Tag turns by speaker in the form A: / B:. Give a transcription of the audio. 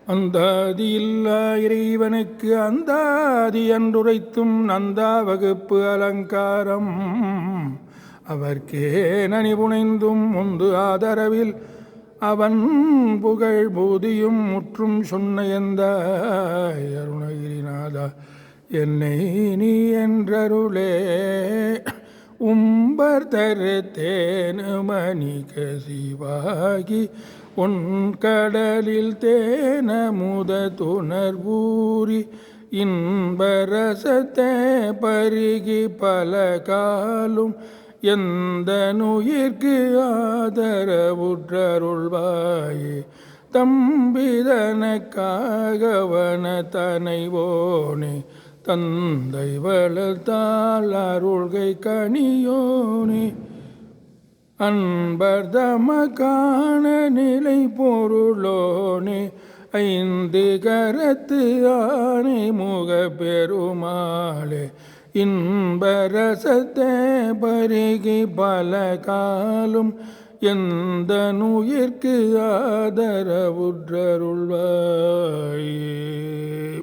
A: அந்தாதி இல்லா இறைவனுக்கு அந்தாதி அன்றுரைத்தும் நந்தா வகுப்பு அலங்காரம் அவர்க்கே நனி புனைந்தும் முந்து ஆதரவில் அவன் புகழ் பூதியும் முற்றும் சொன்ன எந்த அருணகிரிநாதா என்னை நீ என்றருளே உம்பர் தரு தேனுமணி கசிவாகி உன் கடலில் தேனமுத துணர்வூரி இன்பரசத்தே பருகி பல காலும் எந்த நுயிர்க்கு ஆதரவுற்றருள்வாயே தம்பிதனக்காகவன தனைவோனே தந்தை வளர்த்தால் அருள்கை கனியோனே அன்பர் தமக்கான நிலை பொருளோனே ஐந்து கரத்து ஆனை முக பெருமாளே இன்பரசத்தே பருகி பல காலும் எந்த நுயிர்க்கு ஆதரவுற்றருள்வாயே.